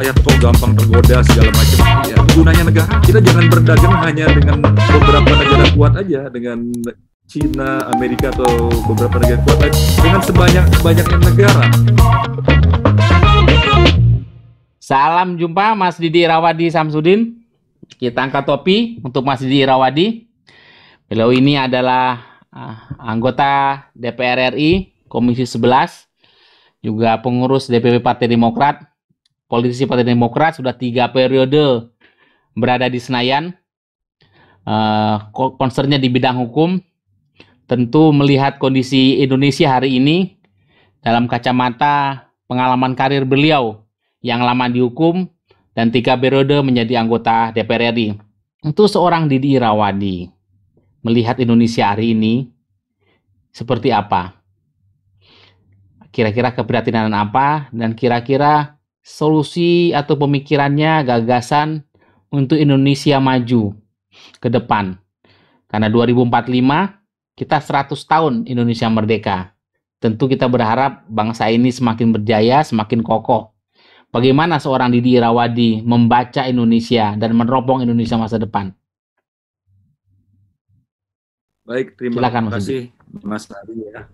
rakyat kok gampang tergoda segala macam. Ya, gunanya negara, kita jangan berdagang hanya dengan beberapa negara kuat aja, dengan Cina, Amerika atau beberapa negara kuat lain, dengan sebanyak-banyaknya negara. Salam jumpa Mas Didi Irawadi Samsudin. Kita angkat topi untuk Mas Didi Irawadi. Beliau ini adalah anggota DPR RI Komisi 11, juga pengurus DPP Partai Demokrat, politisi Partai Demokrat, sudah 3 periode berada di Senayan. Concernnya di bidang hukum, tentu melihat kondisi Indonesia hari ini dalam kacamata pengalaman karir beliau yang lama dihukum dan 3 periode menjadi anggota DPR RI. Untuk seorang Didi Irawadi melihat Indonesia hari ini seperti apa? Kira-kira keprihatinan apa dan kira-kira solusi atau pemikirannya, gagasan untuk Indonesia maju ke depan. Karena 2045 kita 100 tahun Indonesia merdeka. Tentu kita berharap bangsa ini semakin berjaya, semakin kokoh. Bagaimana seorang Didi Irawadi membaca Indonesia dan meneropong Indonesia masa depan? Baik, terima Silakan, kasih Mas Ari ya.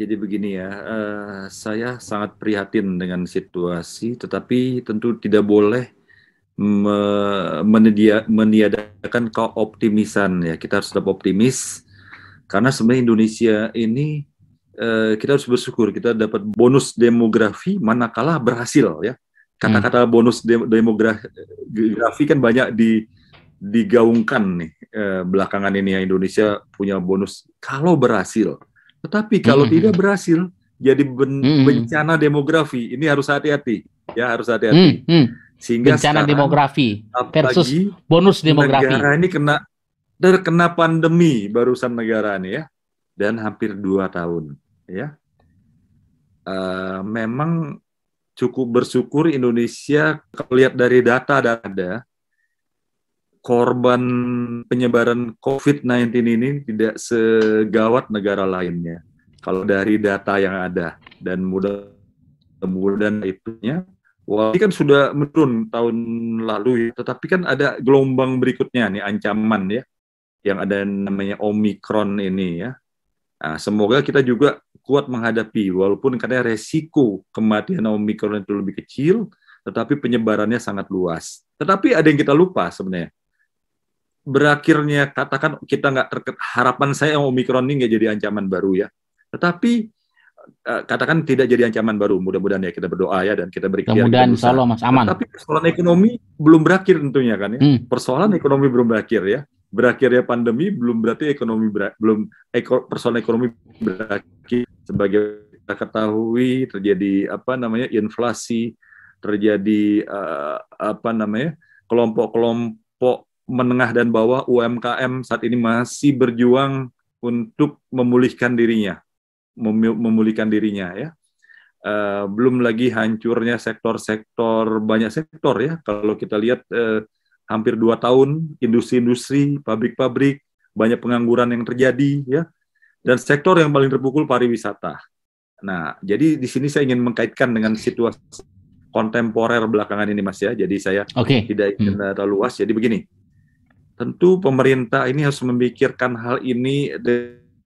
Jadi begini ya, saya sangat prihatin dengan situasi, tetapi tentu tidak boleh meniadakan keoptimisan ya. Kita harus tetap optimis, karena sebenarnya Indonesia ini kita harus bersyukur kita dapat bonus demografi manakala berhasil ya. Kata-kata bonus demografi kan banyak digaungkan nih belakangan ini ya, Indonesia punya bonus kalau berhasil. Tetapi kalau tidak berhasil jadi bencana demografi. Ini harus hati-hati ya, harus hati-hati. Sehingga bencana demografi versus bonus demografi. Negara ini terkena pandemi barusan negara ini ya, dan hampir 2 tahun ya. Memang cukup bersyukur Indonesia, kalau lihat dari data korban penyebaran COVID-19 ini tidak segawat negara lainnya. Kalau dari data yang ada, dan mudah-mudahan itunya, wah, ini kan sudah menurun tahun lalu ya, tetapi kan ada gelombang berikutnya nih, ancaman ya, yang ada namanya Omikron ini ya. Nah, semoga kita juga kuat menghadapi, walaupun katanya resiko kematian Omikron itu lebih kecil, tetapi penyebarannya sangat luas. Tetapi ada yang kita lupa sebenarnya. Berakhirnya, katakan kita harapan saya Omikron ini nggak jadi ancaman baru ya. Tetapi katakan tidak jadi ancaman baru, mudah-mudahan ya, kita berdoa ya, dan kita berikhtiar. Mudah-mudahan insya Allah Mas aman. Tapi persoalan ekonomi belum berakhir tentunya kan ya. Persoalan ekonomi belum berakhir ya. Berakhirnya pandemi belum berarti persoalan ekonomi berakhir. Sebagai kita ketahui terjadi inflasi, terjadi kelompok-kelompok menengah dan bawah UMKM saat ini masih berjuang untuk memulihkan dirinya ya. Belum lagi hancurnya banyak sektor ya. Kalau kita lihat hampir 2 tahun, industri-industri, pabrik-pabrik, banyak pengangguran yang terjadi ya. Dan sektor yang paling terpukul pariwisata. Nah, jadi di sini saya ingin mengkaitkan dengan situasi kontemporer belakangan ini Mas ya. Jadi saya tidak ingin terlalu luas. Jadi begini, tentu pemerintah ini harus memikirkan hal ini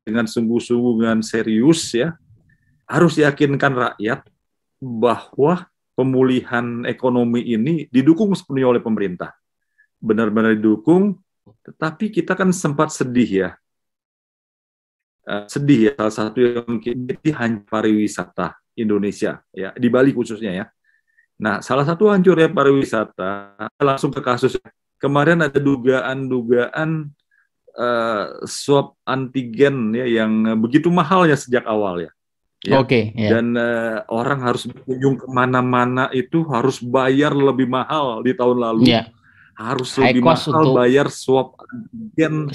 dengan sungguh-sungguh, dengan serius ya. Harus yakinkan rakyat bahwa pemulihan ekonomi ini didukung sepenuhnya oleh pemerintah. Benar-benar didukung, tetapi kita kan sempat sedih ya. Salah satu yang hancur pariwisata Indonesia ya, di Bali khususnya ya. Nah, salah satu hancurnya pariwisata, langsung ke kasus kemarin ada dugaan swab antigen ya, yang begitu mahalnya sejak awal ya. Dan orang harus berkunjung kemana-mana itu harus bayar lebih mahal di tahun lalu. Harus lebih mahal bayar swab antigen,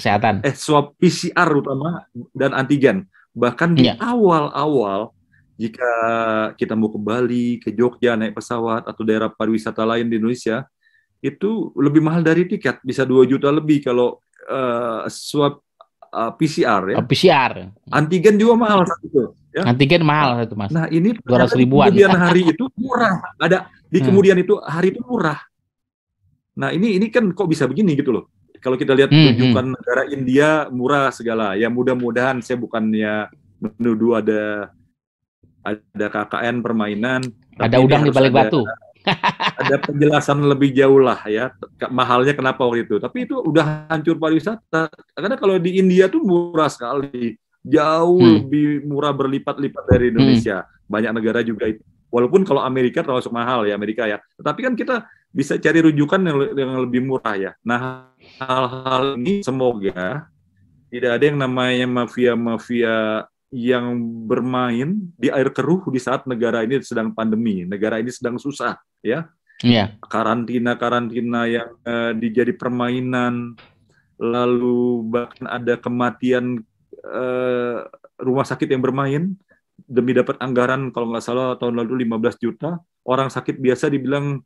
swab PCR utama dan antigen. Bahkan di awal-awal, jika kita mau ke Bali, ke Jogja, naik pesawat, atau daerah pariwisata lain di Indonesia, itu lebih mahal dari tiket, bisa 2 juta lebih kalau swab PCR ya. PCR. Antigen juga mahal saat itu. Ya. Antigen mahal itu Mas. Nah ini 200 ribuan. Kemudian hari itu murah. Di kemudian itu hari itu murah. Nah ini kan kok bisa begini gitu loh. Kalau kita lihat rujukan negara India murah segala. Ya mudah-mudahan saya bukannya menuduh ada KKN permainan. Ada udang di balik batu. Ada penjelasan lebih jauh lah ya, mahalnya kenapa waktu itu. Tapi itu udah hancur pariwisata. Karena kalau di India tuh murah sekali. Jauh lebih murah berlipat-lipat dari Indonesia. Banyak negara juga itu. Walaupun kalau Amerika termasuk mahal ya, Amerika ya. Tetapi kan kita bisa cari rujukan yang lebih murah ya. Nah, hal-hal ini semoga tidak ada yang namanya mafia-mafia yang bermain di air keruh di saat negara ini sedang pandemi, negara ini sedang susah, ya. Iya. Karantina yang dijadi permainan, lalu bahkan ada kematian rumah sakit yang bermain demi dapat anggaran, kalau nggak salah tahun lalu 15 juta, orang sakit biasa dibilang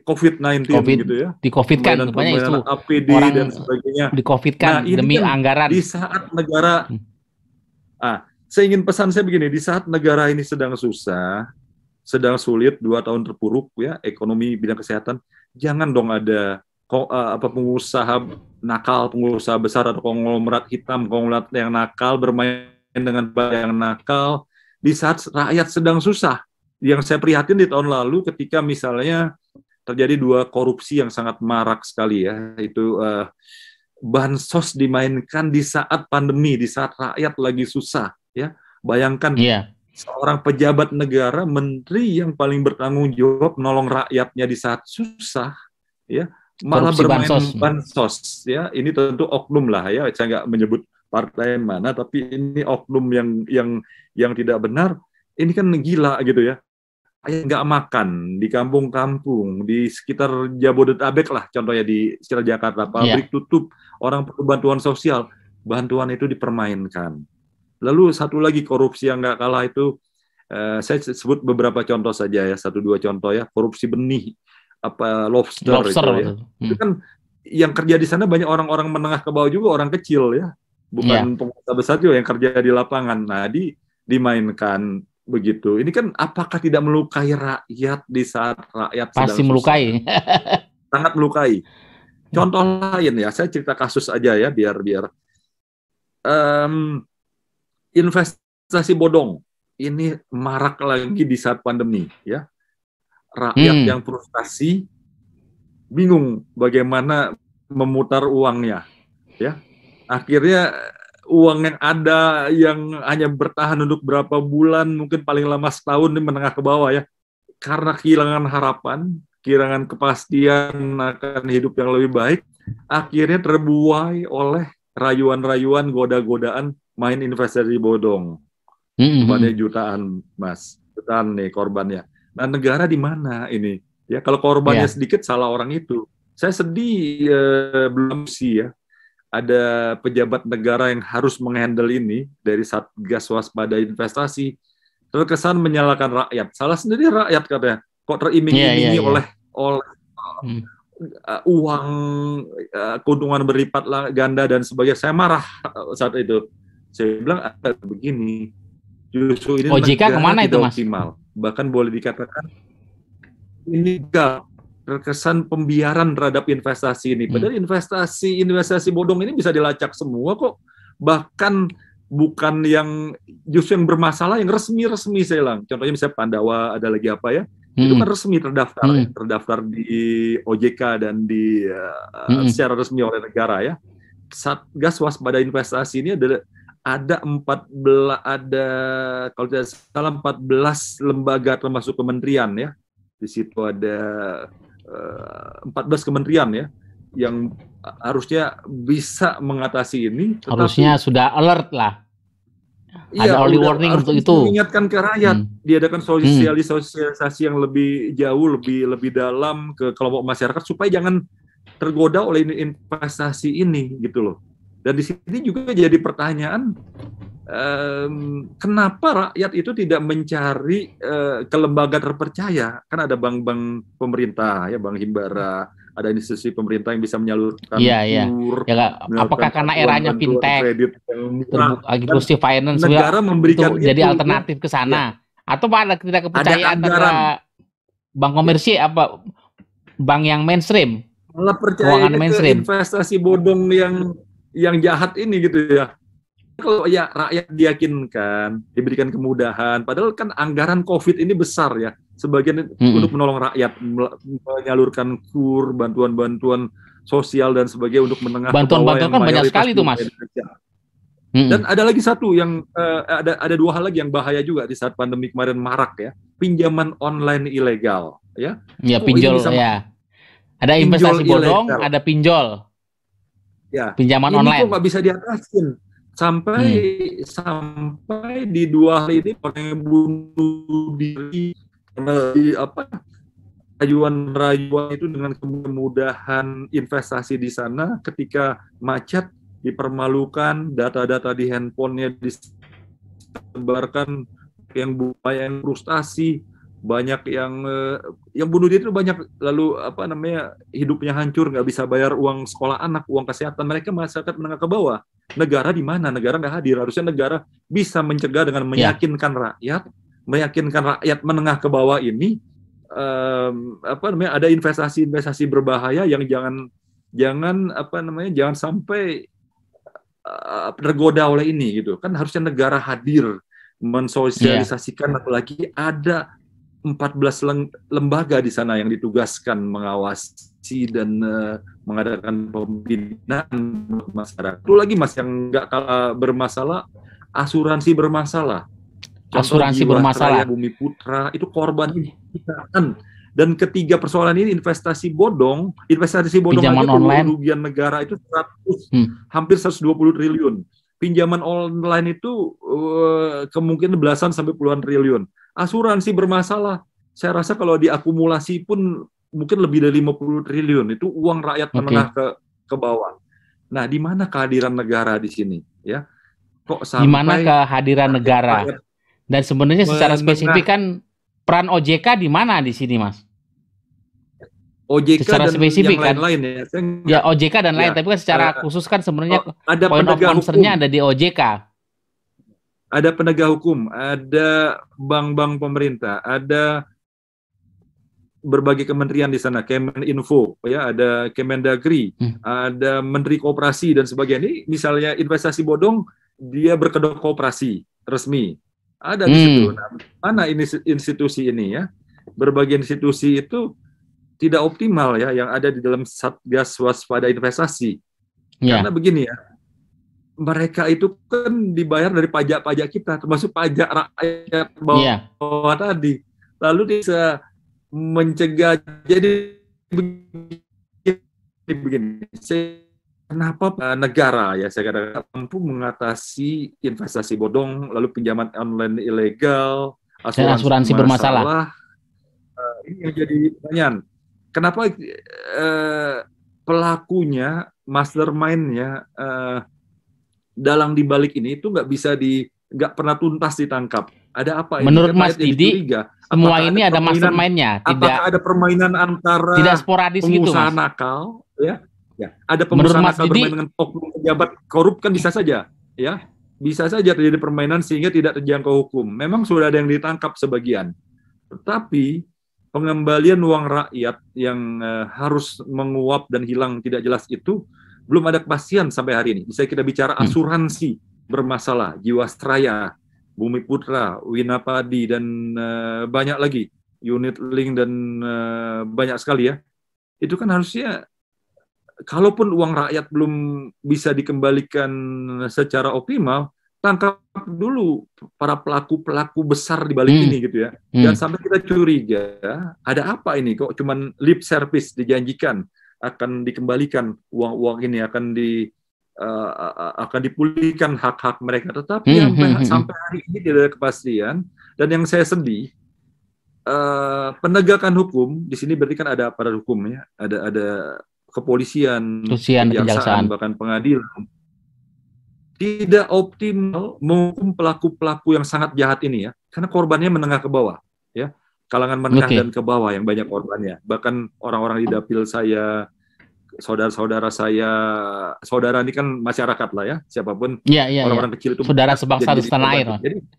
COVID-19 gitu ya. Di-COVID-kan, permainan APD orang dan sebagainya. di-COVID-kan demi kan anggaran. Di saat negara, saya ingin pesan saya begini, di saat negara ini sedang susah, sedang sulit, 2 tahun terpuruk ya, ekonomi bidang kesehatan, jangan dong ada pengusaha nakal, pengusaha besar atau konglomerat hitam, konglomerat yang nakal bermain dengan yang nakal di saat rakyat sedang susah. Yang saya prihatin di tahun lalu ketika misalnya terjadi 2 korupsi yang sangat marak sekali ya, itu bansos dimainkan di saat pandemi, di saat rakyat lagi susah ya. Bayangkan seorang pejabat negara, menteri yang paling bertanggung jawab nolong rakyatnya di saat susah ya, malah korupsi bermain bansos ya. Ini tentu oknum lah ya, saya nggak menyebut partai mana, tapi ini oknum yang tidak benar. Ini kan gila gitu ya. Nggak makan di kampung-kampung, di sekitar Jabodetabek lah, contohnya di sekitar Jakarta, pabrik tutup, orang perlu bantuan sosial, bantuan itu dipermainkan. Lalu satu lagi korupsi yang nggak kalah itu, saya sebut beberapa contoh saja ya, 1-2 contoh ya, korupsi benih, lobster itu ya. Itu kan yang kerja di sana banyak orang-orang menengah ke bawah juga, orang kecil ya, bukan pengusaha besar juga yang kerja di lapangan. Nah, dimainkan begitu. Ini kan apakah tidak melukai rakyat di saat rakyat pasti sedang melukai. Sangat melukai. Contoh lain ya, saya cerita kasus aja ya, biar investasi bodong ini marak lagi di saat pandemi ya. Rakyat yang frustasi, bingung bagaimana memutar uangnya ya. Akhirnya uang yang ada yang hanya bertahan untuk berapa bulan, mungkin paling lama setahun, ini menengah ke bawah ya, karena kehilangan harapan, kehilangan kepastian akan hidup yang lebih baik, akhirnya terbuai oleh rayuan-rayuan, goda-godaan main investasi bodong. Banyak jutaan, Mas, jutaan nih korbannya. Nah, negara di mana ini? Ya, kalau korbannya sedikit, salah orang itu. Saya sedih belum sih ya. Ada pejabat negara yang harus menghandle ini dari Satgas Waspada Investasi, terkesan menyalahkan rakyat. Salah sendiri rakyat katanya. Kok teriming-imingi oleh uang, keuntungan berlipat ganda dan sebagainya. Saya marah saat itu. Saya bilang begini, justru ini OJK kemana tidak itu, Mas? optimal. Bahkan boleh dikatakan illegal. Terkesan pembiaran terhadap investasi ini. Padahal investasi bodong ini bisa dilacak semua kok. Bahkan bukan yang justru yang bermasalah, yang resmi-resmi saya bilang. Contohnya misalnya Pandawa, ada lagi apa ya? Itu kan resmi terdaftar, ya, terdaftar di OJK dan di secara resmi oleh negara ya. Satgas Waspada Investasi ini ada 14 lembaga termasuk kementerian ya. Di situ ada 14 kementerian ya yang harusnya bisa mengatasi ini. Harusnya sudah alert lah. Ada early warning untuk itu. Mengingatkan ke rakyat, diadakan sosialisasi yang lebih jauh, lebih dalam ke kelompok masyarakat supaya jangan tergoda oleh investasi ini gitu loh. Dan di sini juga jadi pertanyaan, kenapa rakyat itu tidak mencari ke lembaga terpercaya? Kan ada bank-bank pemerintah, ya, Bank Himbara, ada institusi pemerintah yang bisa menyalurkan kur. Ya, apakah karena eranya fintech, kredit inklusif finance, negara memberikan itu jadi alternatif ke sana? Atau ada tidak kepercayaan ada bank komersial apa bank yang mainstream, Malah keuangan percaya ke mainstream. investasi bodong yang jahat ini gitu ya. Kalau ya rakyat diyakinkan, diberikan kemudahan, padahal kan anggaran COVID ini besar ya, sebagian untuk menolong rakyat, menyalurkan kur, bantuan-bantuan sosial dan sebagainya untuk menengah ke bawah Bantuan-bantuan yang kan banyak mayoritas sekali tuh, di Mas. Indonesia. Dan ada lagi satu yang ada dua hal lagi yang bahaya juga di saat pandemi kemarin marak ya, pinjaman online ilegal ya. Ya, Kok ini pinjol bisa ya. Ada pinjol investasi bodong, ilegal? ada pinjol. Ya, Pinjaman ini kok online. nggak bisa diatasin sampai di 2 hari ini orang yang bunuh diri rayuan itu dengan kemudahan investasi di sana ketika macet dipermalukan, data-data di handphonenya disebarkan, yang frustasi, banyak yang bunuh diri itu banyak, lalu hidupnya hancur, nggak bisa bayar uang sekolah anak, uang kesehatan, mereka masyarakat menengah ke bawah. Negara di mana? Negara nggak hadir. Harusnya negara bisa mencegah dengan meyakinkan rakyat menengah ke bawah ini ada investasi berbahaya yang jangan sampai tergoda oleh ini gitu. Kan harusnya negara hadir mensosialisasikan, apalagi ada 14 lembaga di sana yang ditugaskan mengawasi dan mengadakan pembinaan masyarakat. Itu lagi Mas yang nggak kalah bermasalah, asuransi bermasalah. Contoh Asuransi bermasalah. Bumi Putra itu korban kejahatan. Dan ketiga persoalan ini investasi bodong pinjaman aja online, kerugian negara itu hampir 120 triliun. Pinjaman online itu kemungkinan belasan sampai puluhan triliun. Asuransi bermasalah. Saya rasa kalau diakumulasi pun mungkin lebih dari 50 triliun. Itu uang rakyat menengah ke bawah. Nah, di mana kehadiran negara di sini? Ya, kok sampai di mana kehadiran negara? Dan sebenarnya secara spesifik kan peran OJK di mana di sini, Mas? OJK secara dan spesifik yang kan lain-lain ya OJK dan lain, tapi kan secara khusus kan sebenarnya point of concern-nya ada di OJK. Ada penegak hukum, ada bank-bank pemerintah, ada berbagai kementerian di sana, Kemeninfo, ya, ada Kemendagri, ada Menteri Koperasi dan sebagainya. Ini misalnya investasi bodong, dia berkedok koperasi resmi, ada di situ. Nah, mana ini institusi ini ya? Berbagai institusi itu tidak optimal ya, yang ada di dalam Satgas Waspada Investasi. Karena begini ya, mereka itu kan dibayar dari pajak-pajak kita, termasuk pajak rakyat bawah tadi. Lalu bisa mencegah, jadi begini. Kenapa negara ya saya katakan mampu mengatasi investasi bodong, lalu pinjaman online ilegal, asuransi bermasalah. Ini yang jadi pertanyaan. Kenapa pelakunya, mastermind-nya, dalang dibalik ini itu nggak pernah tuntas ditangkap? Ada apa ini? Menurut Mas Didi, semua ini ada mastermind-nya. Apakah ada permainan antara tidak sporadis pengusaha gitu, Mas? nakal, ya? Ada pengusaha nakal bermain dengan oknum pejabat korup, kan bisa saja, ya? Bisa saja terjadi permainan sehingga tidak terjangkau hukum. Memang sudah ada yang ditangkap sebagian, tetapi pengembalian uang rakyat yang harus menguap dan hilang tidak jelas itu belum ada kepastian sampai hari ini. Bisa kita bicara asuransi bermasalah, Jiwasraya, Bumi Putra, Winapadi, dan banyak lagi, Unit Link, dan banyak sekali ya. Itu kan harusnya, kalaupun uang rakyat belum bisa dikembalikan secara optimal, tangkap dulu para pelaku besar di balik ini gitu ya. Dan sampai kita curiga, ada apa ini kok cuman lip service, dijanjikan akan dikembalikan uang-uang ini, akan dipulihkan hak-hak mereka, tetapi sampai hari ini tidak ada kepastian. Dan yang saya sedih, penegakan hukum di sini berarti kan ada aparat hukum ya, ada kepolisian, kejaksaan, bahkan pengadilan, tidak optimal menghukum pelaku-pelaku yang sangat jahat ini ya, karena korbannya menengah ke bawah ya, kalangan menengah dan ke bawah yang banyak korbannya. Bahkan orang-orang di dapil saya, saudara-saudara saya, saudara ini kan masyarakat lah ya, siapapun, orang-orang kecil itu saudara sebangsa setanah air.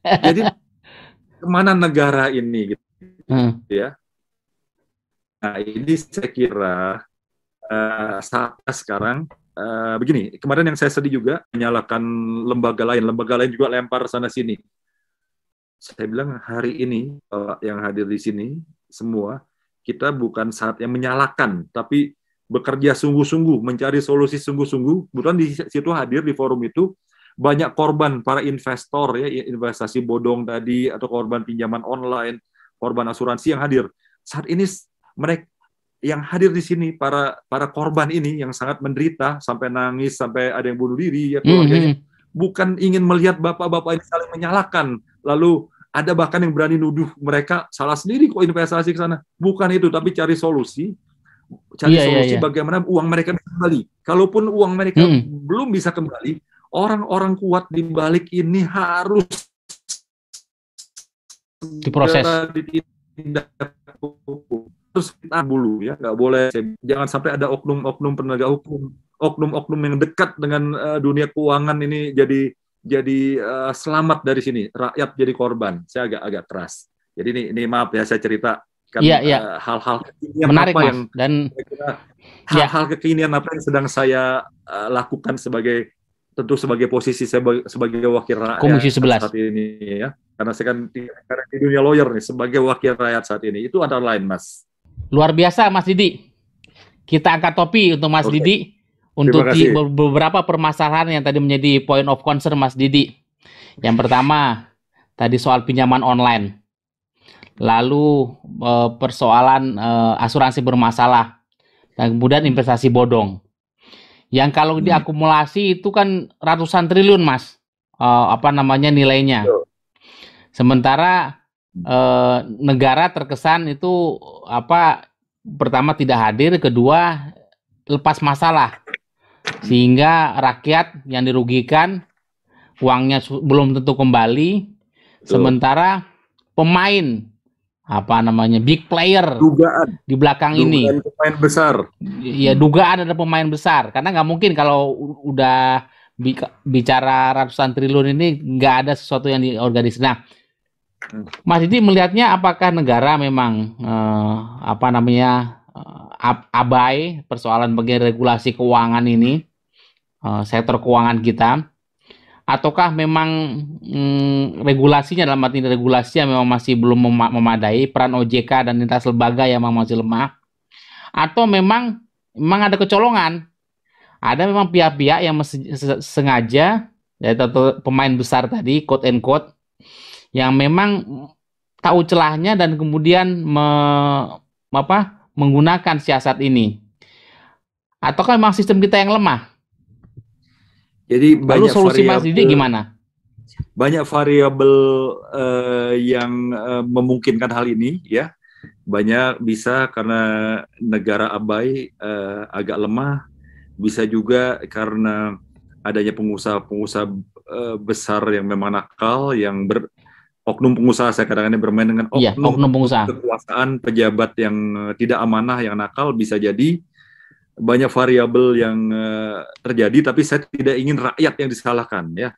Jadi kemana negara ini gitu ya? Nah, ini saya kira saatnya sekarang begini. Kemarin yang saya sedih juga menyalahkan lembaga lain juga lempar sana sini. Saya bilang hari ini yang hadir di sini semua kita bukan saatnya menyalahkan, tapi bekerja sungguh-sungguh, mencari solusi sungguh-sungguh. Kebetulan di situ hadir di forum itu banyak korban para investor ya, investasi bodong tadi atau korban pinjaman online, korban asuransi yang hadir. Saat ini mereka yang hadir di sini para korban ini yang sangat menderita sampai nangis sampai ada yang bunuh diri ya keluarganya bukan ingin melihat bapak-bapak ini saling menyalahkan lalu ada bahkan yang berani nuduh mereka salah sendiri kok investasi ke sana bukan itu tapi cari solusi bagaimana uang mereka bisa kembali kalaupun uang mereka belum bisa kembali orang-orang kuat di balik ini harus diproses ditindak terus kita dulu ya nggak boleh jangan sampai ada oknum-oknum penegak hukum oknum-oknum yang dekat dengan dunia keuangan ini jadi selamat dari sini rakyat jadi korban saya agak keras jadi ini maaf ya saya cerita kan hal-hal kekinian menarik, apa Mas. yang Dan hal-hal kekinian apa yang sedang saya lakukan tentu sebagai posisi saya sebagai wakil rakyat Komisi 11 saat ini ya karena saya kan di dunia lawyer nih sebagai wakil rakyat saat ini itu antara lain Mas. Luar biasa Mas Didi. Kita angkat topi untuk Mas Didi untuk beberapa permasalahan yang tadi menjadi point of concern Mas Didi. Yang pertama tadi soal pinjaman online. Lalu persoalan asuransi bermasalah dan kemudian investasi bodong. Yang kalau diakumulasi itu kan ratusan triliun Mas. Nilainya. Sementara negara terkesan itu pertama tidak hadir, kedua lepas masalah sehingga rakyat yang dirugikan uangnya belum tentu kembali. Sementara pemain big player di belakang ini pemain besar ya dugaan ada pemain besar karena nggak mungkin kalau udah bicara ratusan triliun ini nggak ada sesuatu yang diorganisir. Nah Mas Didi melihatnya apakah negara memang abai persoalan bagian regulasi keuangan ini sektor keuangan kita ataukah memang regulasinya dalam arti regulasi yang memang masih belum memadai peran OJK dan lintas lembaga yang memang masih lemah atau memang ada kecolongan ada memang pihak-pihak yang sengaja atau pemain besar tadi quote and quote yang memang tahu celahnya dan kemudian menggunakan siasat ini. Ataukah memang sistem kita yang lemah? Jadi lalu solusi Mas Didi gimana? Banyak variabel yang memungkinkan hal ini ya. Banyak bisa karena negara abai agak lemah, bisa juga karena adanya pengusaha-pengusaha besar yang memang nakal yang oknum pengusaha saya kadang-kadang bermain dengan oknum pengusaha kekuasaan pejabat yang tidak amanah yang nakal bisa jadi banyak variabel yang terjadi tapi saya tidak ingin rakyat yang disalahkan ya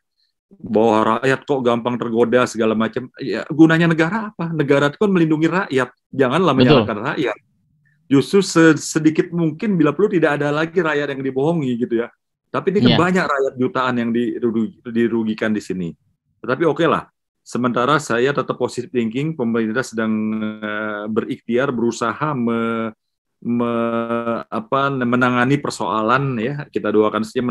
bahwa rakyat kok gampang tergoda segala macam ya gunanya negara apa negara itu kan melindungi rakyat janganlah menyalahkan rakyat justru sedikit mungkin bila perlu tidak ada lagi rakyat yang dibohongi gitu ya tapi ini kan banyak rakyat jutaan yang dirugikan di sini tetapi oke lah. Sementara saya tetap positive thinking, pemerintah sedang berikhtiar, berusaha menangani persoalan ya. Kita doakan saja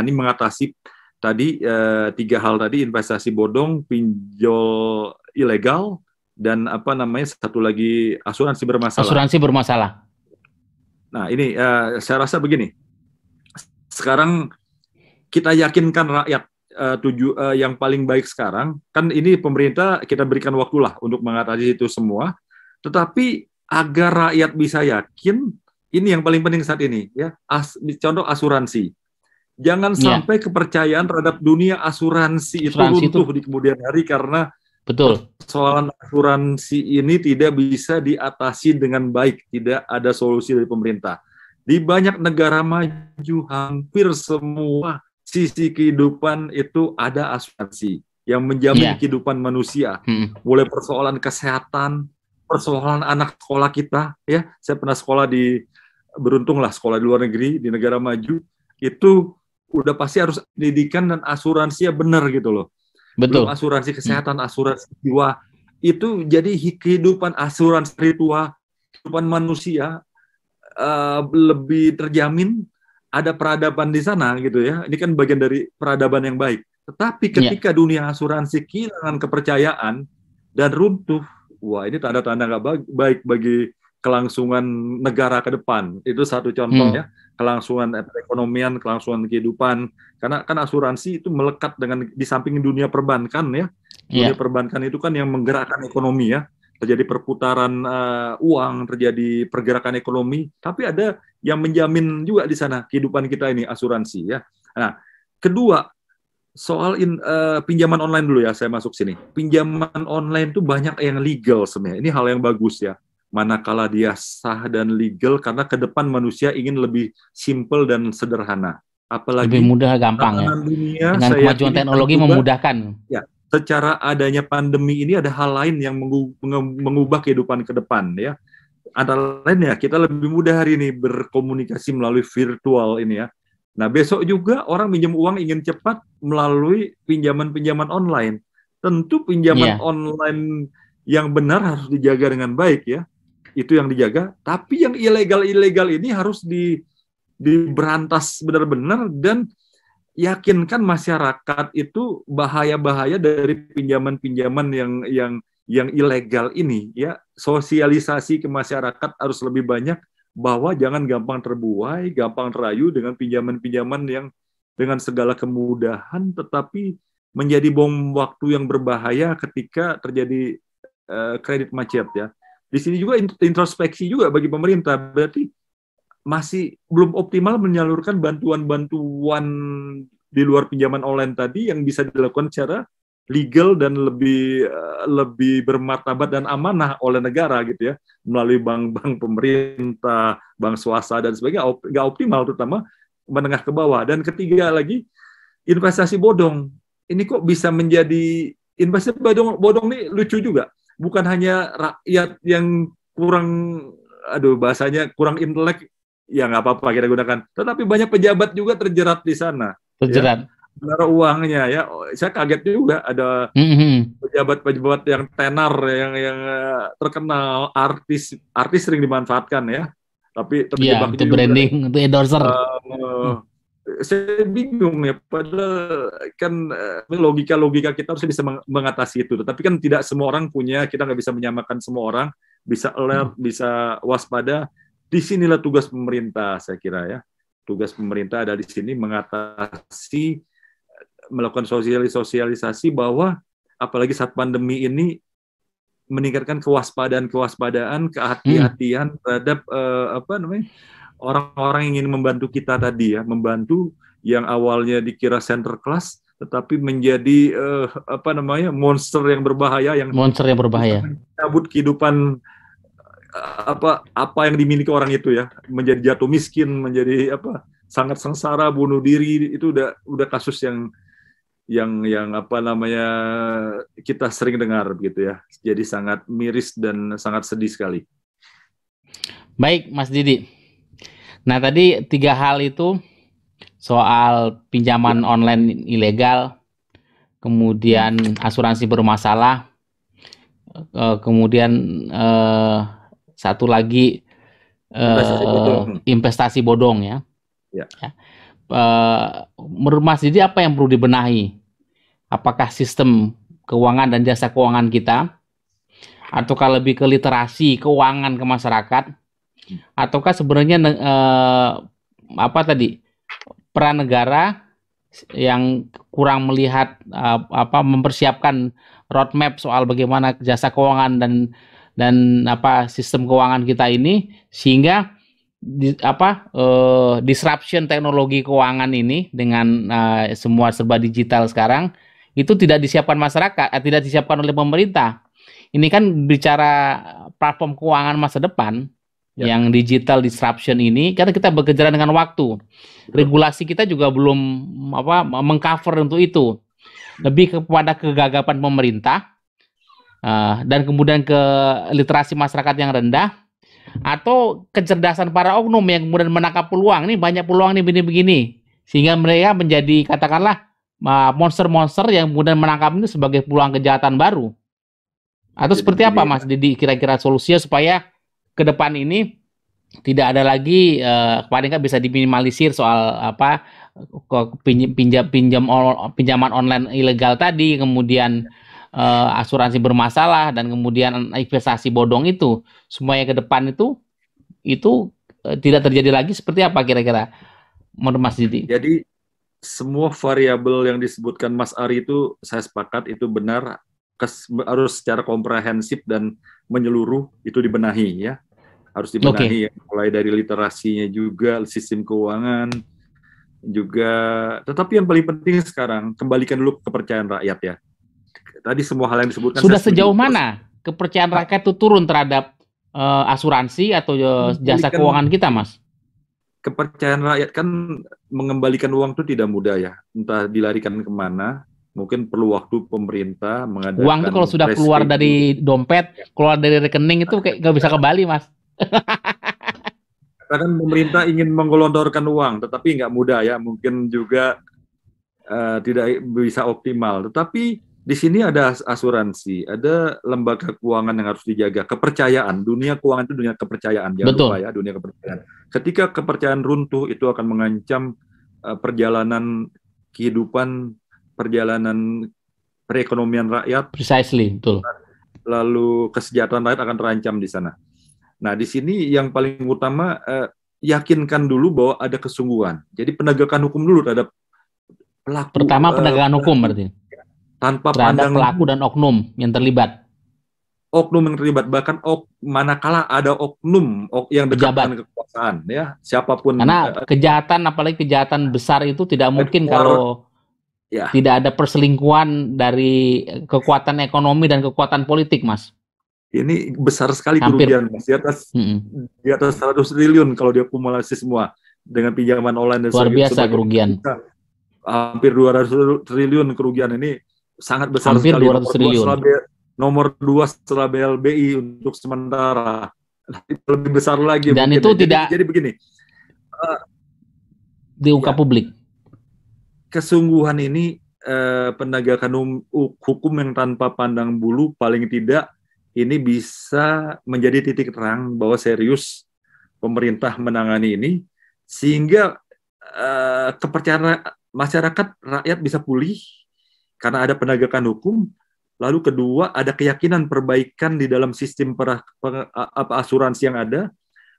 mengatasi tadi 3 hal tadi investasi bodong, pinjol ilegal dan satu lagi asuransi bermasalah. Asuransi bermasalah. Nah ini saya rasa begini. Sekarang kita yakinkan rakyat. Yang paling baik sekarang kan ini pemerintah kita berikan waktu lah untuk mengatasi itu semua tetapi agar rakyat bisa yakin ini yang paling penting saat ini ya contoh asuransi jangan sampai kepercayaan terhadap dunia asuransi itu runtuh di kemudian hari karena persoalan asuransi ini tidak bisa diatasi dengan baik tidak ada solusi dari pemerintah di banyak negara maju hampir semua sisi kehidupan itu ada asuransi yang menjamin kehidupan manusia. Mulai persoalan kesehatan, persoalan anak sekolah kita, ya. Saya pernah beruntung lah sekolah di luar negeri, di negara maju, itu udah pasti harus pendidikan dan asuransinya benar gitu loh. Belum Betul. asuransi kesehatan, asuransi jiwa, itu jadi kehidupan asuransi tua, kehidupan manusia lebih terjamin, ada peradaban di sana gitu ya. Ini kan bagian dari peradaban yang baik. Tetapi ketika dunia asuransi kehilangan kepercayaan dan runtuh, wah ini tanda-tanda nggak baik bagi kelangsungan negara ke depan. Itu satu contoh ya, kelangsungan perekonomian, kelangsungan kehidupan. Karena kan asuransi itu melekat dengan di samping dunia perbankan ya. Dunia perbankan itu kan yang menggerakkan ekonomi ya. Terjadi perputaran uang, terjadi pergerakan ekonomi, tapi ada yang menjamin juga di sana kehidupan kita ini, asuransi ya. Nah, kedua, soal pinjaman online dulu ya, saya masuk sini. Pinjaman online itu banyak yang legal sebenarnya. Ini hal yang bagus ya. Manakala dia sah dan legal, karena ke depan manusia ingin lebih simple dan sederhana. Apalagi lebih mudah, gampang ya. Dunia, dengan kemajuan teknologi memudahkan. Ya, secara adanya pandemi ini ada hal lain yang mengubah kehidupan ke depan ya. Antara lain ya, kita lebih mudah hari ini berkomunikasi melalui virtual ini ya. Nah, besok juga orang minjem uang ingin cepat melalui pinjaman-pinjaman online. Tentu pinjaman online yang benar harus dijaga dengan baik ya. Itu yang dijaga, tapi yang ilegal-ilegal ini harus diberantas benar-benar dan yakinkan masyarakat itu bahaya-bahaya dari pinjaman-pinjaman yang ilegal ini ya. Sosialisasi ke masyarakat harus lebih banyak bahwa jangan gampang terbuai, gampang terayu dengan pinjaman-pinjaman yang dengan segala kemudahan tetapi menjadi bom waktu yang berbahaya ketika terjadi kredit macet ya. Di sini juga introspeksi juga bagi pemerintah, berarti masih belum optimal menyalurkan bantuan-bantuan di luar pinjaman online tadi yang bisa dilakukan secara legal dan lebih bermartabat dan amanah oleh negara gitu ya, melalui bank-bank pemerintah, bank swasta dan sebagainya. Nggak optimal, terutama menengah ke bawah. Dan ketiga lagi, investasi bodong. Ini kok bisa menjadi investasi bodong nih lucu juga. Bukan hanya rakyat yang bahasanya kurang intelek, ya nggak apa-apa kita gunakan. Tetapi banyak pejabat juga terjerat di sana. Terjerat. Ya, menaruh uangnya ya. Saya kaget juga ada pejabat-pejabat yang tenar, yang terkenal, artis sering dimanfaatkan ya. Tapi terjebak untuk branding, untuk endorser. Saya bingung ya. Padahal kan logika kita harus bisa mengatasi itu. Tapi kan tidak semua orang punya. Kita nggak bisa menyamakan semua orang. Bisa alert, bisa waspada. Disinilah tugas pemerintah, saya kira ya. Tugas pemerintah ada di sini mengatasi, melakukan sosialisasi bahwa apalagi saat pandemi ini meningkatkan kewaspadaan, kehati-hatian terhadap orang-orang yang ingin membantu kita tadi ya, membantu yang awalnya dikira center class tetapi menjadi monster yang berbahaya yang mencabut kehidupan apa yang dimiliki orang itu ya, menjadi jatuh miskin, menjadi sangat sengsara, bunuh diri. Itu udah kasus yang kita sering dengar begitu ya. Jadi sangat miris dan sangat sedih sekali. Baik, Mas Didi. Nah, tadi 3 hal itu soal pinjaman online ilegal, kemudian asuransi bermasalah, kemudian satu lagi investasi bodong ya. Menurut Mas Didi apa yang perlu dibenahi? Apakah sistem keuangan dan jasa keuangan kita, ataukah lebih ke literasi keuangan ke masyarakat, ataukah sebenarnya peran negara yang kurang melihat mempersiapkan roadmap soal bagaimana jasa keuangan dan sistem keuangan kita ini, sehingga disruption teknologi keuangan ini dengan semua serba digital sekarang itu tidak disiapkan masyarakat, tidak disiapkan oleh pemerintah. Ini kan bicara platform keuangan masa depan yang digital disruption ini, karena kita bekerja dengan waktu. Regulasi kita juga belum mengcover untuk itu. Lebih kepada kegagapan pemerintah dan kemudian ke literasi masyarakat yang rendah, atau kecerdasan para oknum yang kemudian menangkap peluang, nih banyak peluang nih begini-begini, sehingga mereka menjadi katakanlah monster-monster yang kemudian menangkap ini sebagai peluang kejahatan baru. Atau Jadi seperti apa begini, Mas Didi kira-kira solusinya supaya ke depan ini tidak ada lagi paling nggak bisa diminimalisir soal apa pinjaman online ilegal tadi, kemudian asuransi bermasalah, dan kemudian investasi bodong itu, semuanya ke depan itu tidak terjadi lagi. Seperti apa kira-kira menurut Mas Didi? Jadi semua variabel yang disebutkan Mas Ari itu saya sepakat itu benar, harus secara komprehensif dan menyeluruh itu dibenahi ya. Harus dibenahi, mulai dari literasinya juga, sistem keuangan juga. Tetapi yang paling penting sekarang, kembalikan dulu kepercayaan rakyat ya. Tadi semua hal yang disebutkan sudah sejauh mana kepercayaan rakyat itu turun terhadap asuransi atau jasa keuangan kita, Mas? Kepercayaan rakyat kan mengembalikan uang itu tidak mudah ya. Entah dilarikan kemana, mungkin perlu waktu pemerintah mengadakan. Uang itu kalau sudah keluar dari dompet, keluar dari rekening itu kayak nggak bisa kembali, Mas. Karena pemerintah ingin menggelontorkan uang, tetapi nggak mudah ya, mungkin juga tidak bisa optimal. Tetapi di sini ada asuransi, ada lembaga keuangan yang harus dijaga, kepercayaan. Dunia keuangan itu dunia kepercayaan, jangan lupa ya, dunia kepercayaan. Ketika kepercayaan runtuh, itu akan mengancam perjalanan kehidupan, perjalanan perekonomian rakyat. Precisely, betul. Lalu kesejahteraan rakyat akan terancam di sana. Nah, di sini yang paling utama, yakinkan dulu bahwa ada kesungguhan. Jadi penegakan hukum dulu terhadap pelaku. Pertama penegakan hukum berarti. Tanpa terhadap pelaku dan oknum yang terlibat. Oknum yang terlibat, bahkan manakala ada oknum yang dekat dengan kekuasaan, ya siapapun. Karena kejahatan, apalagi kejahatan besar itu tidak mungkin kalau tidak ada perselingkuhan dari kekuatan ekonomi dan kekuatan politik, Mas. Ini besar sekali kerugian, Mas. Di atas 100 triliun kalau diakumulasi semua dengan pinjaman online dan luar biasa kerugian. Hampir 200 triliun kerugian ini sangat besar hampir sekali. 200 triliun. Nomor 2 setelah BLBI untuk sementara. Lebih besar lagi. Dan itu tidak jadi begini. Diungkap publik. Kesungguhan ini penegakan hukum yang tanpa pandang bulu, paling tidak ini bisa menjadi titik terang bahwa serius pemerintah menangani ini, sehingga kepercayaan masyarakat, rakyat bisa pulih karena ada penegakan hukum. Lalu kedua, ada keyakinan perbaikan di dalam sistem asuransi yang ada,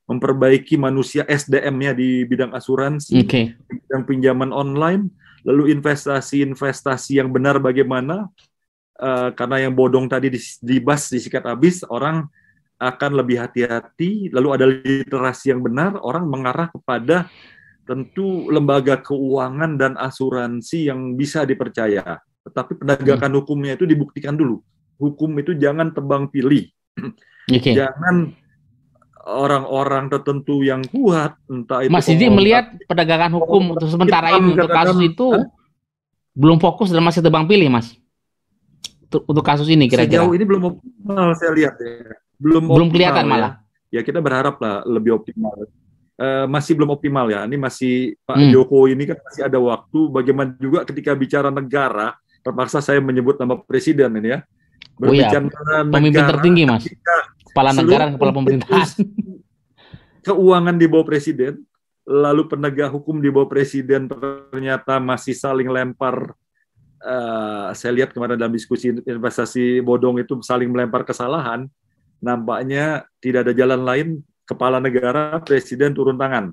memperbaiki manusia SDM-nya di bidang asuransi, bidang pinjaman online, lalu investasi yang benar bagaimana. Karena yang bodong tadi dibas, disikat habis, orang akan lebih hati-hati. Lalu ada literasi yang benar, orang mengarah kepada tentu lembaga keuangan dan asuransi yang bisa dipercaya. Tetapi penegakan hukumnya itu dibuktikan dulu. Hukum itu jangan tebang pilih. Jangan orang-orang tertentu yang kuat, entah itu. Mas Didi melihat penegakan hukum untuk sementara ini untuk kasus itu belum fokus dan masih tebang pilih, Mas? Untuk kasus ini kira-kira? Sejauh ini belum optimal saya lihat ya. Belum kelihatan malah. Ya kita berharap lah lebih optimal. Masih belum optimal ya. Ini masih Pak Jokowi ini kan masih ada waktu. Bagaimana juga ketika bicara negara, terpaksa saya menyebut nama presiden ini ya. Berbicara pemimpin tertinggi, Mas. Kepala negara dan kepala pemerintahan. Keuangan di bawah presiden, lalu penegak hukum di bawah presiden ternyata masih saling lempar. Saya lihat kemarin dalam diskusi investasi bodong itu saling melempar kesalahan. Nampaknya tidak ada jalan lain, kepala negara, presiden turun tangan.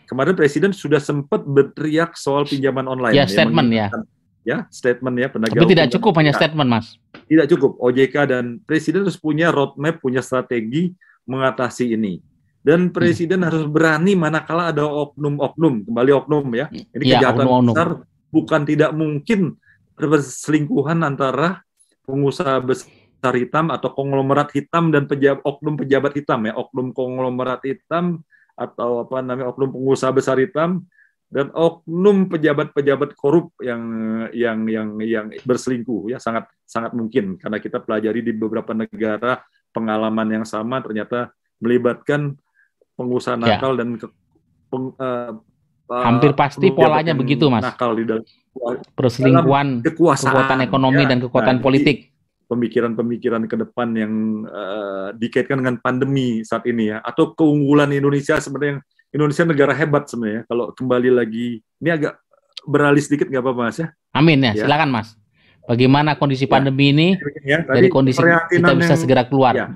Kemarin presiden sudah sempat berteriak soal pinjaman online. Ya, statement ya. Ya, statement ya penegak. Tapi tidak cukup hanya statement, Mas. Tidak cukup. OJK dan presiden harus punya roadmap, punya strategi mengatasi ini. Dan presiden harus berani manakala ada oknum-oknum, kembali oknum ya. Ini kejahatan besar, bukan tidak mungkin perselingkuhan antara pengusaha besar hitam atau konglomerat hitam dan oknum pejabat hitam ya, oknum konglomerat hitam atau oknum pengusaha besar hitam dan oknum pejabat-pejabat korup yang berselingkuh ya, sangat sangat mungkin karena kita pelajari di beberapa negara pengalaman yang sama ternyata melibatkan pengusaha nakal dan hampir pasti polanya begitu, Mas. Nakal di dalam perselingkuhan, kekuatan ekonomi dan kekuatan politik. Pemikiran-pemikiran ke depan yang dikaitkan dengan pandemi saat ini ya, atau keunggulan Indonesia sebenarnya. Indonesia negara hebat sebenarnya. Kalau kembali lagi, ini agak beralih sedikit nggak apa-apa Mas ya? Amin ya, silakan Mas. Bagaimana kondisi pandemi ini dari kondisi kita bisa segera keluar? Ya.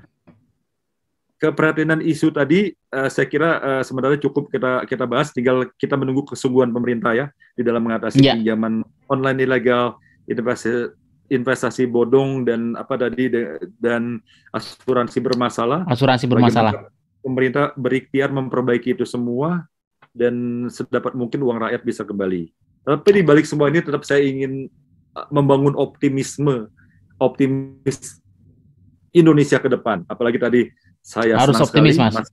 Keprihatinan isu tadi, saya kira sebenarnya cukup kita bahas. Tinggal kita menunggu kesungguhan pemerintah ya di dalam mengatasi pinjaman online ilegal, investasi bodong dan dan asuransi bermasalah. Asuransi bermasalah. Pemerintah berikhtiar memperbaiki itu semua dan sedapat mungkin uang rakyat bisa kembali. Tapi di balik semua ini tetap saya ingin membangun optimis Indonesia ke depan. Apalagi tadi saya harus optimis, Mas.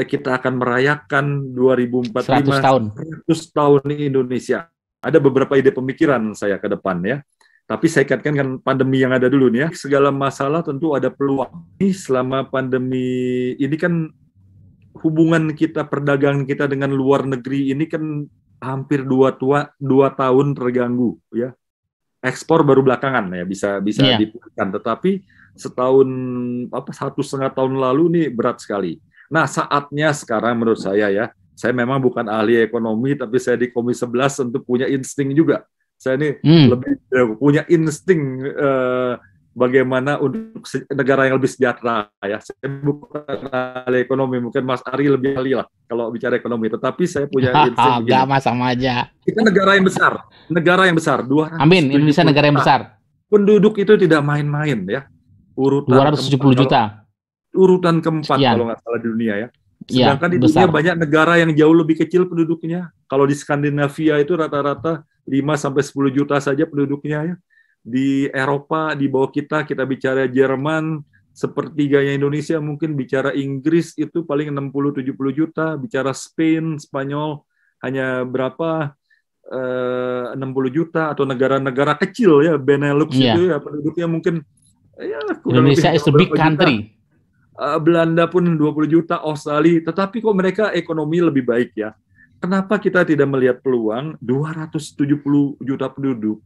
Kita akan merayakan 2045 100 tahun Indonesia. Ada beberapa ide pemikiran saya ke depan ya. Tapi saya kaitkan dengan pandemi yang ada dulu nih ya. Segala masalah tentu ada peluang. Selama pandemi ini kan hubungan kita, perdagangan kita dengan luar negeri ini kan hampir 2 tahun terganggu ya. Ekspor baru belakangan ya bisa dipulihkan. Tetapi setahun 1,5 tahun lalu nih berat sekali. Nah saatnya sekarang menurut saya ya. Saya memang bukan ahli ekonomi tapi saya di Komisi 11 tentu punya insting juga. Saya ini lebih punya insting bagaimana untuk negara yang lebih sejahtera ya. Saya bukan ahli ekonomi, mungkin Mas Ari lebih ahli lah kalau bicara ekonomi. Tetapi saya punya insting. Enggak Mas, sama aja. Kita negara yang besar. Amin, Indonesia negara yang besar. Penduduk itu tidak main-main ya. Urutan 270 juta. Urutan keempat kalau nggak salah di dunia ya. Sedangkan di dunia banyak negara yang jauh lebih kecil penduduknya. Kalau di Skandinavia itu rata-rata 5-10 juta saja penduduknya ya. Di Eropa di bawah kita bicara Jerman sepertiganya Indonesia, mungkin bicara Inggris itu paling 60-70 juta, bicara Spain, Spanyol hanya berapa 60 juta, atau negara-negara kecil ya Benelux itu ya penduduknya mungkin ya Indonesia is a big country. Belanda pun 20 juta, Australia, tetapi kok mereka ekonomi lebih baik ya. Kenapa kita tidak melihat peluang 270 juta penduduk?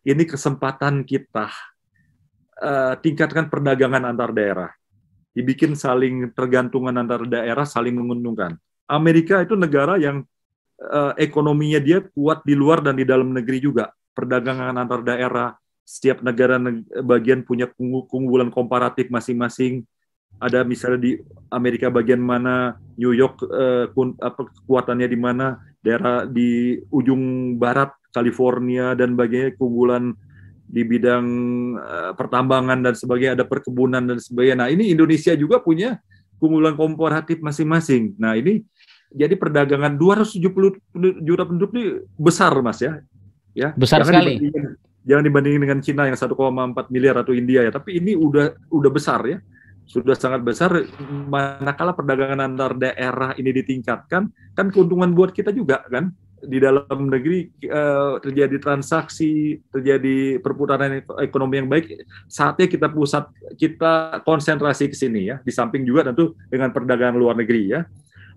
Ini kesempatan kita tingkatkan perdagangan antar daerah. Dibikin saling tergantungan antar daerah, saling menguntungkan. Amerika itu negara yang ekonominya dia kuat di luar dan di dalam negeri juga. Perdagangan antar daerah, setiap negara bagian punya keunggulan komparatif masing-masing. Ada misalnya di Amerika bagian mana, New York kekuatannya di mana, daerah di ujung barat, California dan sebagainya keunggulan di bidang pertambangan dan sebagainya, ada perkebunan dan sebagainya. Nah ini Indonesia juga punya keunggulan komparatif masing-masing. Nah ini jadi perdagangan 270 juta penduduk ini besar Mas ya. Besar sekali. Jangan dibandingin dengan Cina yang 1,4 miliar atau India ya, tapi ini udah besar ya. Sudah sangat besar, manakala perdagangan antar daerah ini ditingkatkan, kan keuntungan buat kita juga kan. Di dalam negeri terjadi transaksi, terjadi perputaran ekonomi yang baik, saatnya kita konsentrasi ke sini ya, di samping juga tentu dengan perdagangan luar negeri ya.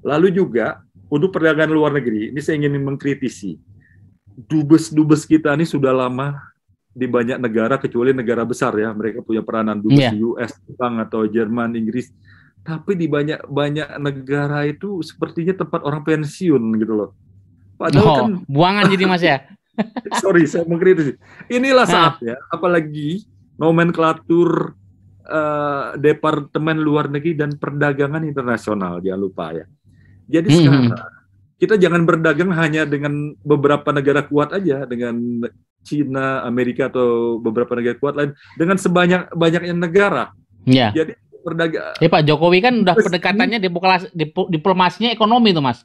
Lalu juga untuk perdagangan luar negeri, ini saya ingin mengkritisi, dubes kita ini sudah lama di banyak negara, kecuali negara besar ya, mereka punya peranan dubes US, Jepang atau Jerman, Inggris. Tapi di banyak negara itu sepertinya tempat orang pensiun gitu loh. Padahal kan buangan jadi Mas ya. Sorry, saya mengkritisi. Inilah saatnya, apalagi nomenklatur Departemen Luar Negeri dan Perdagangan Internasional, jangan lupa ya. Jadi sekarang kita jangan berdagang hanya dengan beberapa negara kuat aja, dengan Cina, Amerika atau beberapa negara kuat lain, dengan sebanyak-banyaknya negara. Ya. Jadi perdagangan. Pak Jokowi kan udah pendekatannya diplomasinya ekonomi tuh Mas.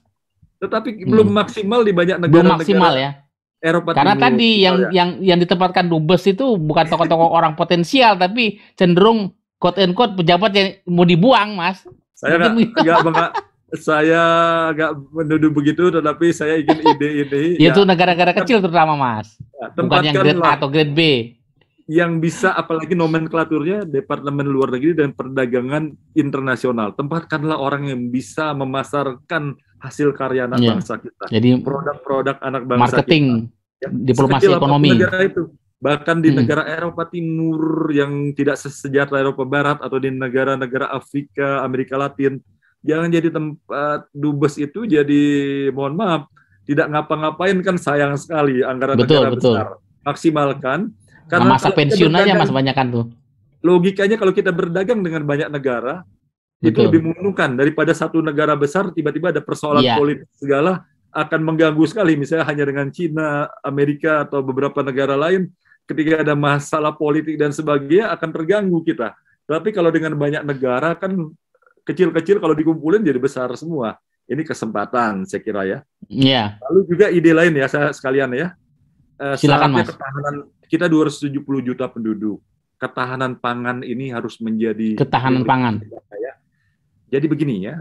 Tetapi belum maksimal di banyak negara. Belum maksimal ya. Eropa karena Timur, tadi yang ditempatkan dubes itu bukan tokoh-tokoh orang potensial, tapi cenderung quote and quote pejabat yang mau dibuang Mas. Saya Saya nggak menuduh begitu, tetapi saya ingin ide ini Itu negara-negara kecil terutama, Mas. Bukan yang grade A tempatkanlah atau grade B. yang bisa, apalagi nomenklaturnya Departemen Luar Negeri dan Perdagangan Internasional. Tempatkanlah orang yang bisa memasarkan hasil karya anak Iya. bangsa kita, Jadi produk-produk anak bangsa kita. marketing, Ya, diplomasi sekecil apapun ekonomi. negara itu, bahkan di Mm-mm. negara Eropa Timur yang tidak sesejahtera Eropa Barat atau di negara-negara Afrika, Amerika Latin, jangan jadi tempat dubes itu jadi, mohon maaf, tidak ngapa-ngapain, kan sayang sekali anggaran Betul, negara betul. besar. Maksimalkan, Nah, karena masa kalau kita pensiun aja berdagang, Mas banyakan tuh. logikanya kalau kita berdagang dengan banyak negara, itu lebih Betul. menguntungkan daripada satu negara besar tiba-tiba ada persoalan Iya, politik segala, akan mengganggu sekali. Misalnya hanya dengan Cina, Amerika, atau beberapa negara lain, ketika ada masalah politik dan sebagainya akan terganggu kita. Tapi kalau dengan banyak negara kan kecil-kecil, kalau dikumpulin jadi besar semua. Ini kesempatan saya kira ya. iya. Lalu juga ide lain ya, saya sekalian ya. Silakan Syaratnya Mas. ketahanan, kita 270 juta penduduk. Ketahanan pangan ini harus menjadi Ketahanan pangan. prioritas ya. Jadi begini ya,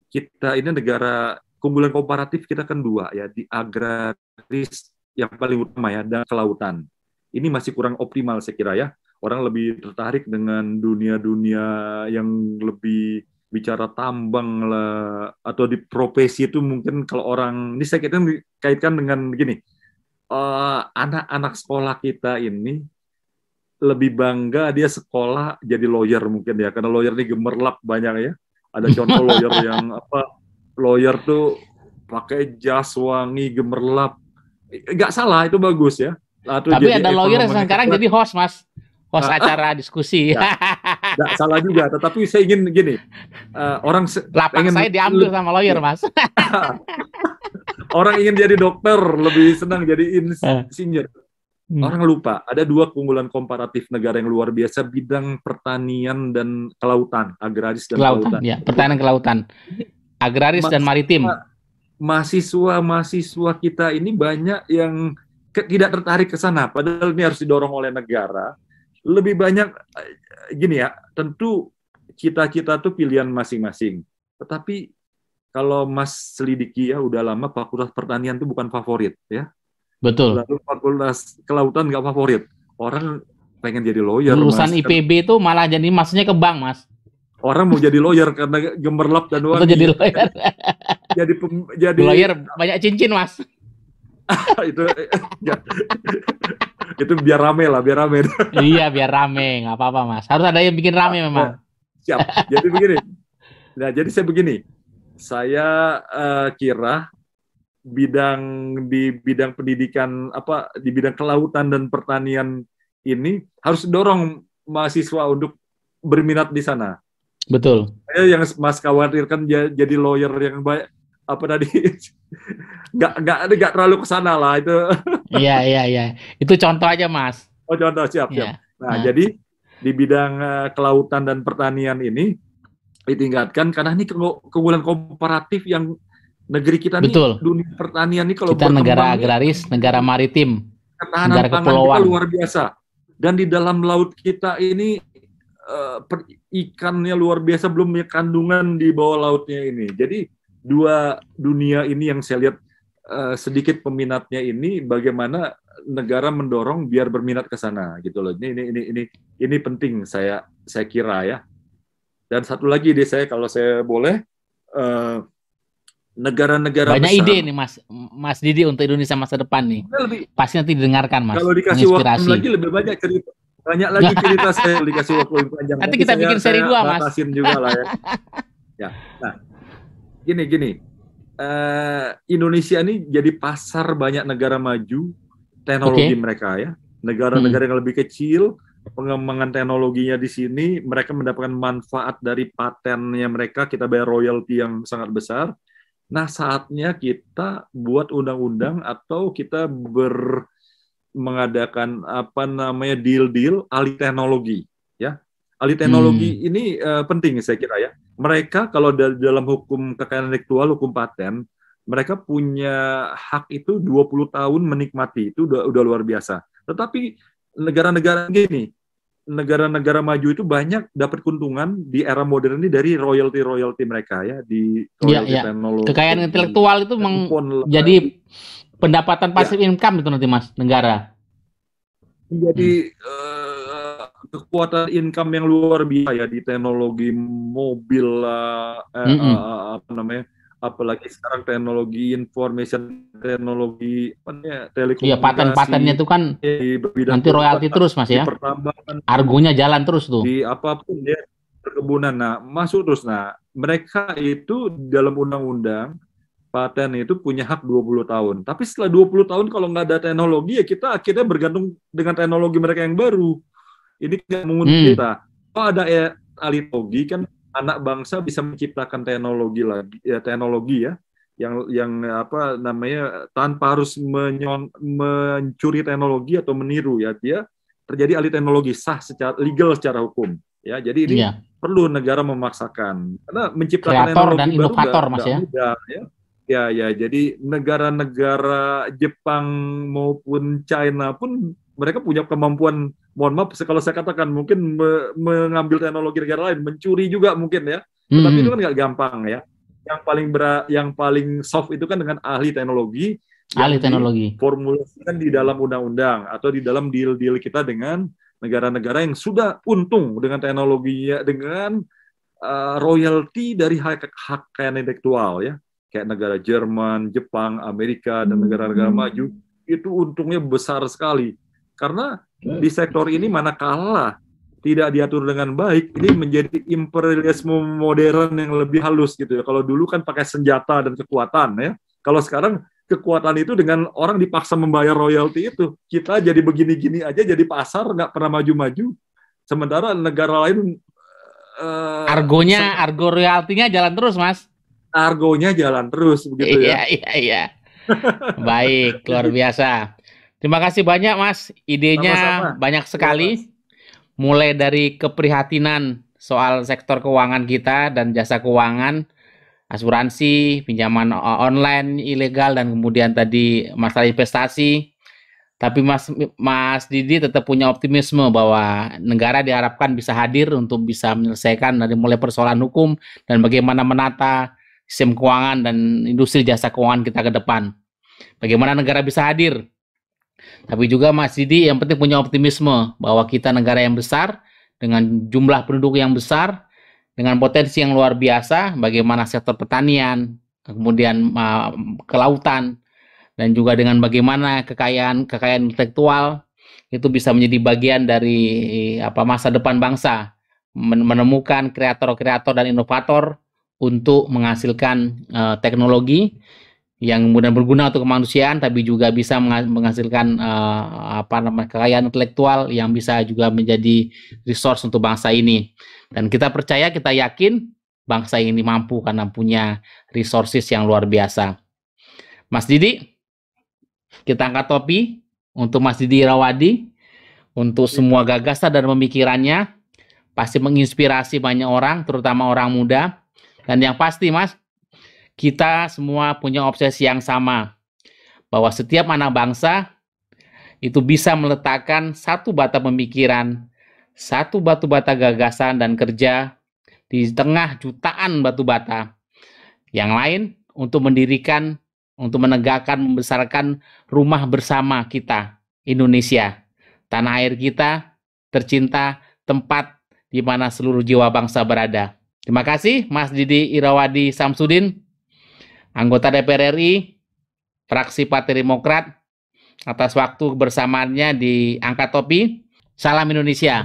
kita ini negara keunggulan komparatif kita kan dua ya, di agraris yang paling utama ya, dan kelautan. Ini masih kurang optimal saya kira ya. Orang lebih tertarik dengan dunia-dunia yang lebih bicara tambang lah, atau di profesi itu mungkin kalau orang, ini saya kaitkan dengan begini, anak-anak sekolah kita ini lebih bangga dia sekolah jadi lawyer mungkin ya, karena lawyer ini gemerlap banyak ya. Ada contoh lawyer yang lawyer tuh pakai jas wangi gemerlap, nggak salah, itu bagus ya. Lalu Tapi jadi ada lawyer yang ekonominya sekarang hebat. jadi host, Mas. Host acara diskusi. Ya, nggak salah juga. Tetapi saya ingin gini, orang Lapak pengen saya diambil sama lawyer, Mas. orang ingin jadi dokter, lebih senang jadi insinyur. Orang lupa, ada dua keunggulan komparatif negara yang luar biasa, bidang pertanian dan kelautan, agraris dan kelautan. Ya, pertanian kelautan. Agraris dan maritim. Mahasiswa kita ini banyak yang tidak tertarik ke sana, padahal ini harus didorong oleh negara. Lebih banyak, gini ya, tentu cita-cita itu pilihan masing-masing. Tetapi kalau Mas selidiki ya, udah lama fakultas pertanian itu bukan favorit ya. Betul. Lalu fakultas kelautan nggak favorit. Orang pengen jadi lawyer. Lulusan Mas. IPB itu malah jadi masuknya ke bank, Mas. Orang mau jadi lawyer karena gemerlap dan wangi. Atau jadi lawyer. jadi lawyer banyak cincin, Mas. itu ya, itu biar rame lah, biar rame. Iya, biar rame, nggak apa-apa, Mas. Harus ada yang bikin rame memang. Siap. Jadi begini. Nah, jadi saya begini. Saya kira di bidang pendidikan, di bidang kelautan dan pertanian ini harus dorong mahasiswa untuk berminat di sana. Betul. Yang Mas khawatirkan jadi lawyer yang baik, nggak terlalu ke sana lah itu. Iya. Itu contoh aja, Mas. Oh, contoh, siap. Ya. Nah, jadi di bidang kelautan dan pertanian ini ditingkatkan karena ini keunggulan komparatif yang negeri kita nih. Dunia pertanian ini kalau kita negara agraris, negara maritim, ketahanan pangan kita luar biasa. Dan di dalam laut kita ini ikannya luar biasa, belum ya kandungan di bawah lautnya ini. Jadi dua dunia ini yang saya lihat sedikit peminatnya ini, bagaimana negara mendorong biar berminat ke sana gitu loh. Ini penting saya kira ya. Dan satu lagi ide saya, kalau saya boleh, negara-negara banyak besar, ide nih Mas Didi untuk Indonesia masa depan nih. Pasti nanti didengarkan, Mas. Kalau dikasih waktu lagi lebih banyak cerita. Banyak lagi cerita saya dikasih waktu lebih panjang. Nanti kita bikin seri 2, Mas. Batasin juga lah ya. Ya. Nah, gini. Indonesia ini jadi pasar banyak negara maju teknologi mereka ya. Negara-negara yang lebih kecil, pengembangan teknologinya di sini, mereka mendapatkan manfaat dari patennya mereka, kita bayar royalti yang sangat besar. Nah, saatnya kita buat undang-undang atau kita mengadakan deal-deal alih teknologi ya. Alih teknologi ini penting saya kira ya. Mereka kalau dalam hukum kekayaan intelektual, hukum paten, mereka punya hak itu 20 tahun menikmati, itu udah luar biasa. Tetapi negara-negara gini, negara-negara maju itu banyak dapat keuntungan di era modern ini dari royalti mereka ya, di royalti teknologi. Kekayaan intelektual itu jadi pendapatan pasif income itu nanti Mas negara. Jadi kekuatan income yang luar biasa ya di teknologi mobil apa namanya, apalagi sekarang teknologi information teknologi telekomunikasi. Iya, paten-patennya itu kan nanti royalti terus Mas ya. Argonya jalan terus tuh. Di apapun ya, perkebunan. Nah, masuk terus. Nah, mereka itu dalam undang-undang paten itu punya hak 20 tahun. Tapi setelah 20 tahun kalau nggak ada teknologi ya kita akhirnya bergantung dengan teknologi mereka yang baru. Ini nggak menguntungkan kita. Kalau ada ahli teknologi kan anak bangsa bisa menciptakan teknologi ya yang apa namanya tanpa harus mencuri teknologi atau meniru ya, dia terjadi ahli teknologi sah secara legal secara hukum ya. Jadi ini perlu negara memaksakan karena menciptakan kreator teknologi dan inovator baru Mas ya. Mudah, ya. Ya, jadi negara-negara Jepang maupun China pun mereka punya kemampuan, mohon maaf kalau saya katakan mungkin mengambil teknologi negara lain, mencuri juga mungkin ya. Tapi itu kan nggak gampang ya. Yang paling soft itu kan dengan ahli teknologi. Ahli teknologi. Formulasikan di dalam undang-undang atau di dalam deal-deal kita dengan negara-negara yang sudah untung dengan teknologinya, dengan royalti dari hak kekayaan intelektual ya. Kayak negara Jerman, Jepang, Amerika, dan negara-negara maju, itu untungnya besar sekali. Karena di sektor ini manakala tidak diatur dengan baik, ini menjadi imperialisme modern yang lebih halus gitu ya. Kalau dulu kan pakai senjata dan kekuatan ya. Kalau sekarang kekuatan itu dengan orang dipaksa membayar royalti itu. Kita jadi begini-gini aja, jadi pasar, nggak pernah maju-maju. Sementara negara lain... argo royaltinya jalan terus, Mas. Argonya jalan terus begitu ya. Iya. Baik, luar biasa. Terima kasih banyak Mas. Idenya sama-sama. Banyak sekali. Ya, mulai dari keprihatinan soal sektor keuangan kita dan jasa keuangan, asuransi, pinjaman online ilegal, dan kemudian tadi masalah investasi. Tapi Mas Didi tetap punya optimisme bahwa negara diharapkan bisa hadir untuk bisa menyelesaikan dari mulai persoalan hukum dan bagaimana menata sistem keuangan dan industri jasa keuangan kita ke depan. Bagaimana negara bisa hadir. Tapi juga Mas Didi yang penting punya optimisme bahwa kita negara yang besar, dengan jumlah penduduk yang besar, dengan potensi yang luar biasa, bagaimana sektor pertanian, kemudian kelautan, dan juga dengan bagaimana kekayaan intelektual itu bisa menjadi bagian dari masa depan bangsa, menemukan kreator-kreator dan inovator untuk menghasilkan teknologi yang kemudian berguna untuk kemanusiaan, tapi juga bisa menghasilkan kekayaan intelektual yang bisa juga menjadi resource untuk bangsa ini. Dan kita percaya, kita yakin bangsa ini mampu karena punya resources yang luar biasa. Mas Didi, kita angkat topi untuk Mas Didi Irawadi, untuk semua gagasan dan pemikirannya, pasti menginspirasi banyak orang, terutama orang muda. Dan yang pasti Mas, kita semua punya obsesi yang sama, bahwa setiap anak bangsa itu bisa meletakkan satu bata pemikiran, satu batu bata gagasan dan kerja di tengah jutaan batu bata yang lain untuk mendirikan, untuk menegakkan, membesarkan rumah bersama kita, Indonesia, tanah air kita tercinta, tempat di mana seluruh jiwa bangsa berada. Terima kasih Mas Didi Irawadi Samsudin, anggota DPR RI, fraksi Partai Demokrat, atas waktu bersamaannya di Angkat Topi. Salam Indonesia.